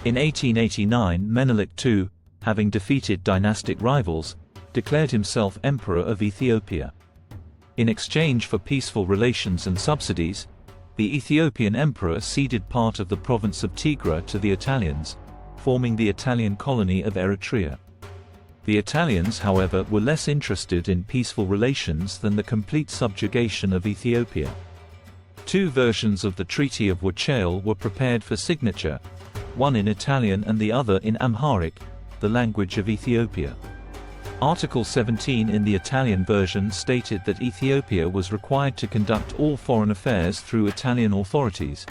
In 1889, Menelik II, having defeated dynastic rivals, declared himself Emperor of Ethiopia. In exchange for peaceful relations and subsidies, the Ethiopian emperor ceded part of the province of Tigray to the Italians, forming the Italian colony of Eritrea. The Italians, however, were less interested in peaceful relations than the complete subjugation of Ethiopia. Two versions of the Treaty of Wuchale were prepared for signature, one in Italian and the other in Amharic, the language of Ethiopia. Article 17 in the Italian version stated that Ethiopia was required to conduct all foreign affairs through Italian authorities,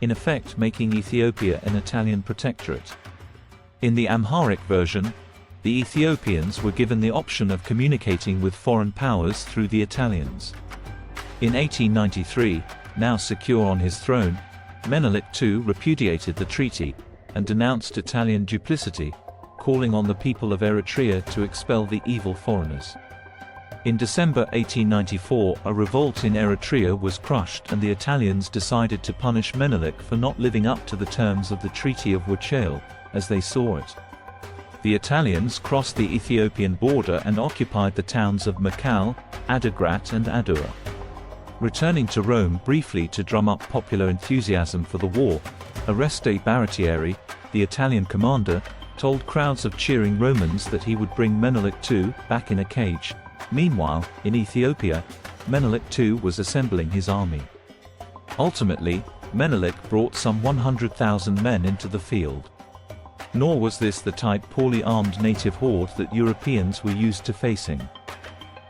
in effect making Ethiopia an Italian protectorate. In the Amharic version, the Ethiopians were given the option of communicating with foreign powers through the Italians. In 1893, now secure on his throne, Menelik II repudiated the treaty, and denounced Italian duplicity, calling on the people of Eritrea to expel the evil foreigners. In December 1894, a revolt in Eritrea was crushed and the Italians decided to punish Menelik for not living up to the terms of the Treaty of Wuchale, as they saw it. The Italians crossed the Ethiopian border and occupied the towns of Mekelle, Adigrat and Adowa. Returning to Rome briefly to drum up popular enthusiasm for the war, Oreste Baratieri, the Italian commander, told crowds of cheering Romans that he would bring Menelik II back in a cage. Meanwhile, in Ethiopia, Menelik II was assembling his army. Ultimately, Menelik brought some 100,000 men into the field. Nor was this the type poorly armed native horde that Europeans were used to facing.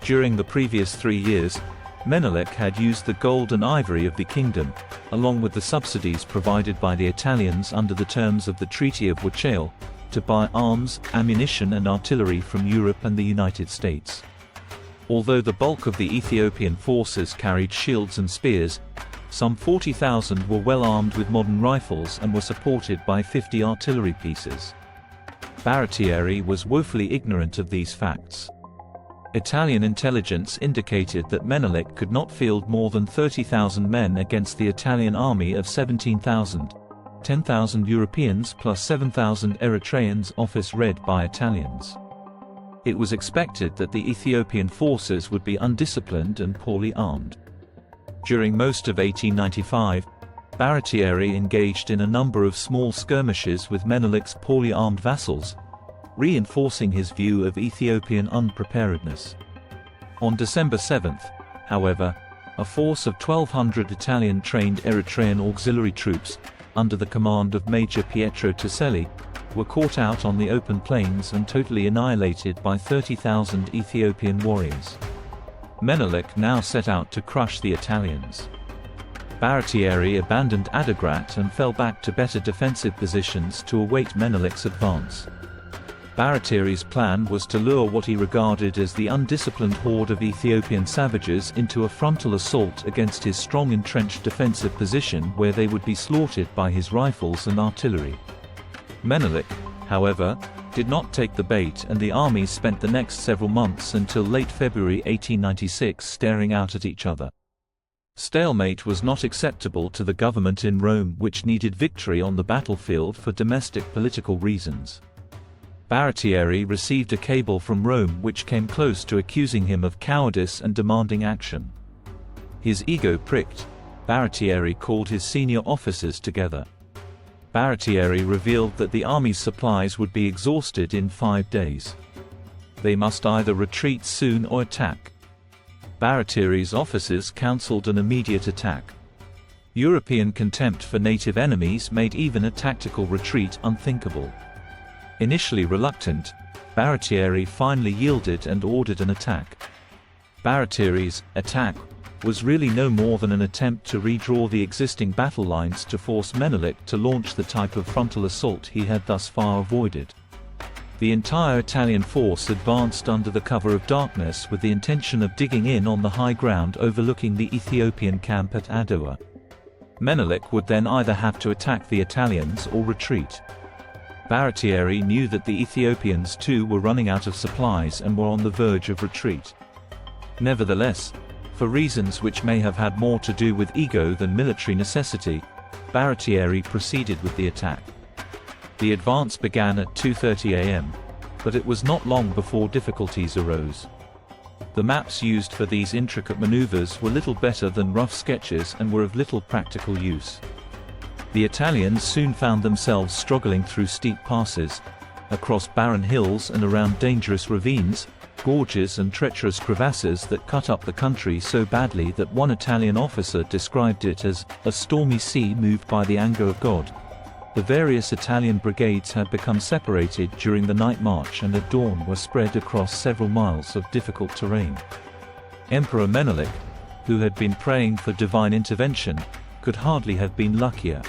During the previous 3 years, Menelik had used the gold and ivory of the kingdom, along with the subsidies provided by the Italians under the terms of the Treaty of Wuchale, to buy arms, ammunition and artillery from Europe and the United States. Although the bulk of the Ethiopian forces carried shields and spears, some 40,000 were well armed with modern rifles and were supported by 50 artillery pieces. Baratieri was woefully ignorant of these facts. Italian intelligence indicated that Menelik could not field more than 30,000 men against the Italian army of 17,000. 10,000 Europeans plus 7,000 Eritreans, office read by Italians. It was expected that the Ethiopian forces would be undisciplined and poorly armed. During most of 1895, Baratieri engaged in a number of small skirmishes with Menelik's poorly armed vassals, reinforcing his view of Ethiopian unpreparedness. On December 7, however, a force of 1,200 Italian-trained Eritrean auxiliary troops, under the command of Major Pietro Toselli, were caught out on the open plains and totally annihilated by 30,000 Ethiopian warriors. Menelik now set out to crush the Italians. Baratieri abandoned Adigrat and fell back to better defensive positions to await Menelik's advance. Baratieri's plan was to lure what he regarded as the undisciplined horde of Ethiopian savages into a frontal assault against his strong entrenched defensive position where they would be slaughtered by his rifles and artillery. Menelik, however, did not take the bait and the armies spent the next several months until late February 1896 staring out at each other. Stalemate was not acceptable to the government in Rome, which needed victory on the battlefield for domestic political reasons. Baratieri received a cable from Rome which came close to accusing him of cowardice and demanding action. His ego pricked, Baratieri called his senior officers together. Baratieri revealed that the army's supplies would be exhausted in 5 days. They must either retreat soon or attack. Baratieri's officers counseled an immediate attack. European contempt for native enemies made even a tactical retreat unthinkable. Initially reluctant, Baratieri finally yielded and ordered an attack. Baratieri's attack was really no more than an attempt to redraw the existing battle lines to force Menelik to launch the type of frontal assault he had thus far avoided. The entire Italian force advanced under the cover of darkness with the intention of digging in on the high ground overlooking the Ethiopian camp at Adowa. Menelik would then either have to attack the Italians or retreat. Baratieri knew that the Ethiopians too were running out of supplies and were on the verge of retreat. Nevertheless, for reasons which may have had more to do with ego than military necessity, Baratieri proceeded with the attack. The advance began at 2:30 a.m., but it was not long before difficulties arose. The maps used for these intricate maneuvers were little better than rough sketches and were of little practical use. The Italians soon found themselves struggling through steep passes, across barren hills and around dangerous ravines, gorges and treacherous crevasses that cut up the country so badly that one Italian officer described it as a stormy sea moved by the anger of God. The various Italian brigades had become separated during the night march and at dawn were spread across several miles of difficult terrain. Emperor Menelik, who had been praying for divine intervention, could hardly have been luckier.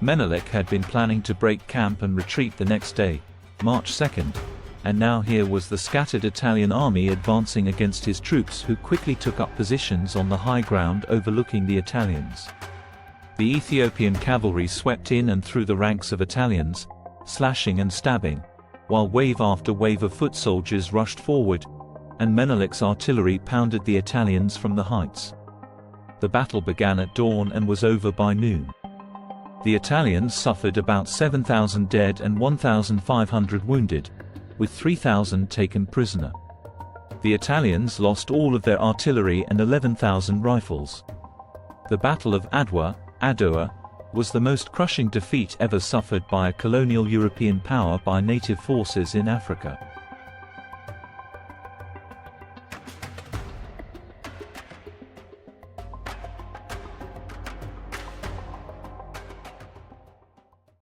Menelik had been planning to break camp and retreat the next day, March 2nd, and now here was the scattered Italian army advancing against his troops, who quickly took up positions on the high ground overlooking the Italians. The Ethiopian cavalry swept in and through the ranks of Italians, slashing and stabbing, while wave after wave of foot soldiers rushed forward, and Menelik's artillery pounded the Italians from the heights. The battle began at dawn and was over by noon. The Italians suffered about 7,000 dead and 1,500 wounded, with 3,000 taken prisoner. The Italians lost all of their artillery and 11,000 rifles. The Battle of Adwa, Adowa, was the most crushing defeat ever suffered by a colonial European power by native forces in Africa.